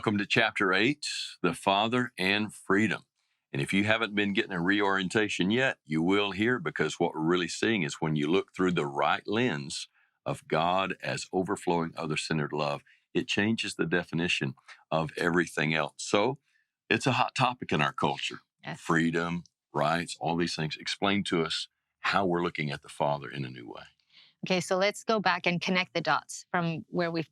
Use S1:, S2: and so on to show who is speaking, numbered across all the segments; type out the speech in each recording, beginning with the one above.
S1: Welcome to Chapter 8, The Father and Freedom. And if you haven't been getting a reorientation yet, you will here, because what we're really seeing is when you look through the right lens of God as overflowing other-centered love, it changes the definition of everything else. So it's a hot topic in our culture.
S2: Yes.
S1: Freedom, rights, all these things. Explain to us how we're looking at the Father in a new way.
S2: Okay, so let's go back and connect the dots from where we've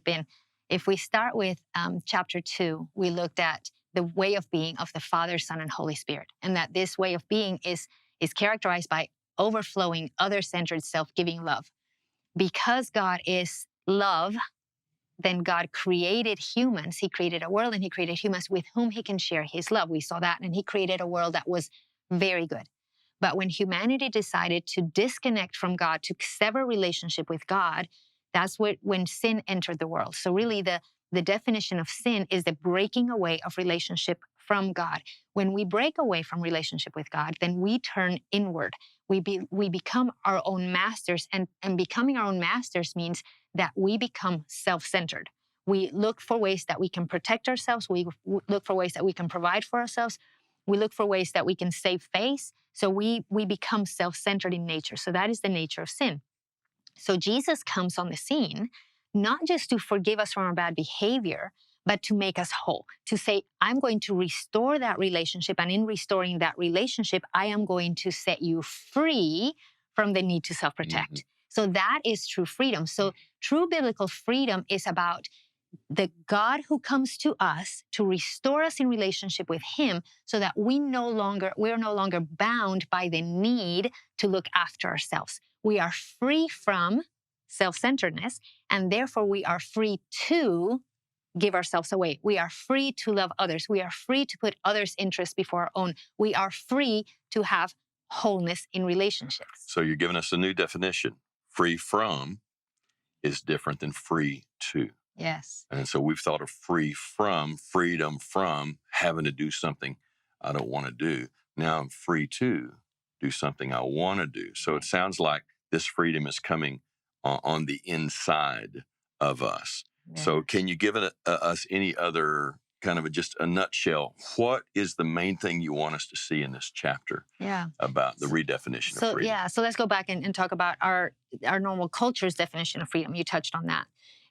S2: been. If we start with chapter 2, we looked at the way of being of the Father, Son, and Holy Spirit, and that this way of being is characterized by overflowing, other-centered, self-giving love. Because God is love, then God created humans. He created a world, and He created humans with whom He can share His love. We saw that, and He created a world that was very good. But when humanity decided to disconnect from God, to sever relationship with God, that's when sin entered the world. So really the definition of sin is the breaking away of relationship from God. When we break away from relationship with God, then we turn inward. We become our own masters, and becoming our own masters means that we become self-centered. We look for ways that we can protect ourselves. We look for ways that we can provide for ourselves. We look for ways that we can save face. So we become self-centered in nature. So that is the nature of sin. So Jesus comes on the scene, not just to forgive us from our bad behavior, but to make us whole, to say, I'm going to restore that relationship. And in restoring that relationship, I am going to set you free from the need to self-protect.
S1: Mm-hmm.
S2: So that is true freedom. So true biblical freedom is about the God who comes to us to restore us in relationship with Him, so that we're no longer bound by the need to look after ourselves. We are free from self-centeredness, and therefore we are free to give ourselves away. We are free to love others. We are free to put others' interests before our own. We are free to have wholeness in relationships.
S1: So you're giving us a new definition. Free from is different than free to.
S2: Yes.
S1: And so we've thought of freedom from having to do something I don't want to do. Now I'm free to do something I want to do. So it sounds like this freedom is coming on the inside of us.
S2: Yes.
S1: So can you give us any other kind of just a nutshell? What is the main thing you want us to see in this chapter about the redefinition of freedom?
S2: So let's go back and talk about our normal culture's definition of freedom. You touched on that.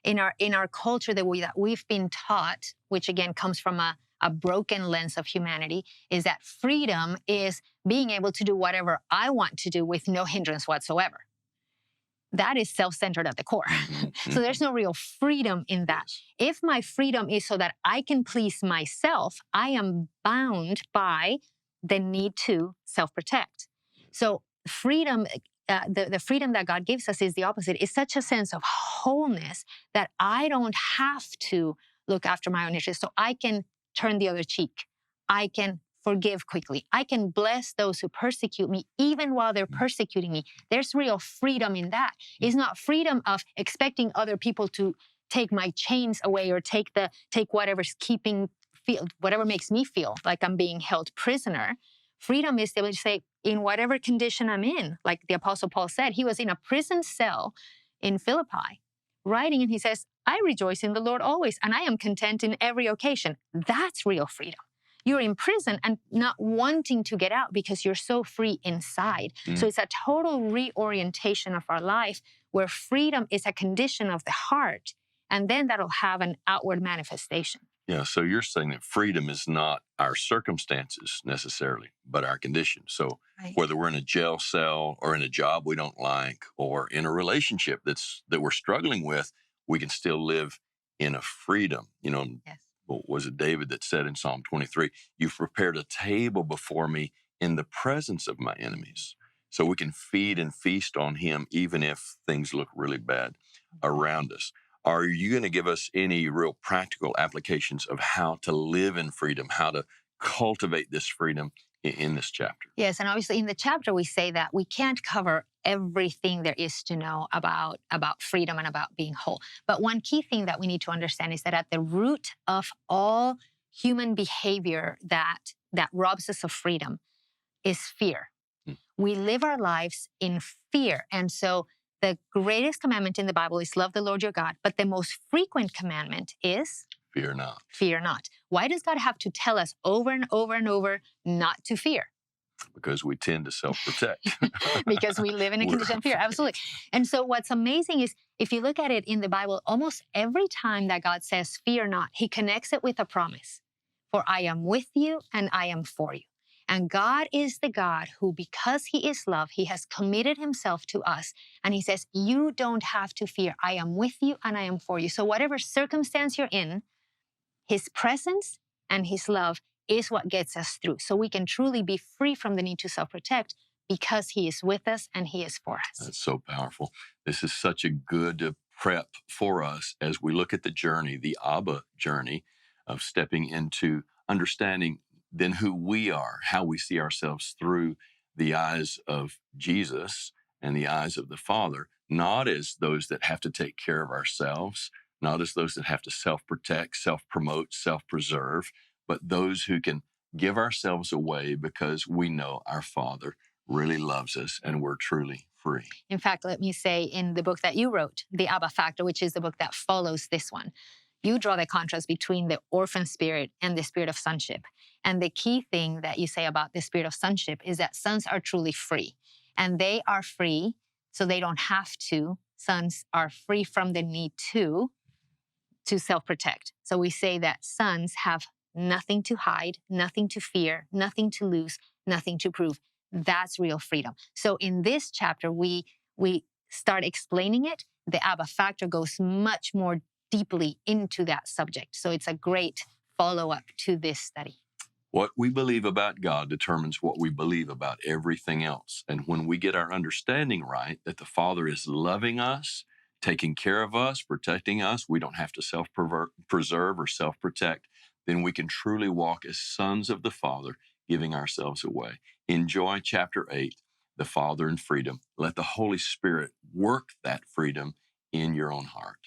S2: In our culture, the way that we've been taught, which again comes from a broken lens of humanity, is that freedom is being able to do whatever I want to do with no hindrance whatsoever. That is self-centered at the core.
S1: Mm-hmm.
S2: So there's no real freedom in that.
S1: Yes.
S2: If my freedom is so that I can please myself, I am bound by the need to self-protect. So freedom, the freedom that God gives us is the opposite. It's such a sense of wholeness that I don't have to look after my own interests. So I can turn the other cheek. I can forgive quickly. I can bless those who persecute me, even while they're persecuting me. There's real freedom in that. It's not freedom of expecting other people to take my chains away or take whatever makes me feel like I'm being held prisoner. Freedom is able to say, in whatever condition I'm in, like the Apostle Paul said, he was in a prison cell in Philippi, writing, and he says, I rejoice in the Lord always, and I am content in every occasion. That's real freedom. You're in prison and not wanting to get out because you're so free inside. So it's a total reorientation of our life where freedom is a condition of the heart, and then that'll have an outward manifestation.
S1: Yeah, so you're saying that freedom is not our circumstances necessarily, but our condition. So whether we're in a jail cell or in a job we don't like or in a relationship that we're struggling with, we can still live in a freedom.
S2: Yes.
S1: Was it David that said in Psalm 23, you've prepared a table before me in the presence of my enemies. So we can feed and feast on Him even if things look really bad around us. Are you going to give us any real practical applications of how to live in freedom, how to cultivate this freedom in this chapter?
S2: Yes, and obviously in the chapter we say that we can't cover everything there is to know about freedom and about being whole. But one key thing that we need to understand is that at the root of all human behavior that robs us of freedom is fear. We live our lives in fear. And so the greatest commandment in the Bible is love the Lord your God. But the most frequent commandment is
S1: Fear not.
S2: Fear not. Why does God have to tell us over and over and over not to fear?
S1: Because we tend to self-protect.
S2: Because we live in a condition of fear. Absolutely. And so what's amazing is if you look at it in the Bible, almost every time that God says, fear not, he connects it with a promise. For I am with you and I am for you. And God is the God who, because he is love, he has committed himself to us. And he says, you don't have to fear. I am with you and I am for you. So whatever circumstance you're in, his presence and his love is what gets us through. So we can truly be free from the need to self-protect because he is with us and he is for us.
S1: That's so powerful. This is such a good prep for us as we look at the journey, the Abba journey of stepping into understanding then who we are, how we see ourselves through the eyes of Jesus and the eyes of the Father, not as those that have to take care of ourselves, not as those that have to self-protect, self-promote, self-preserve, but those who can give ourselves away because we know our Father really loves us and we're truly free.
S2: In fact, let me say in the book that you wrote, The Abba Factor, which is the book that follows this one, you draw the contrast between the orphan spirit and the spirit of sonship. And the key thing that you say about the spirit of sonship is that sons are truly free. And they are free, so they don't have to. Sons are free from the need to self-protect. So we say that sons have nothing to hide, nothing to fear, nothing to lose, nothing to prove. That's real freedom. So in this chapter, we start explaining it. The Abba Factor goes much more deeply into that subject. So it's a great follow-up to this study.
S1: What we believe about God determines what we believe about everything else. And when we get our understanding right, that the Father is loving us, taking care of us, protecting us, we don't have to self-preserve or self-protect, then we can truly walk as sons of the Father, giving ourselves away. Enjoy chapter 8, the Father and freedom. Let the Holy Spirit work that freedom in your own heart.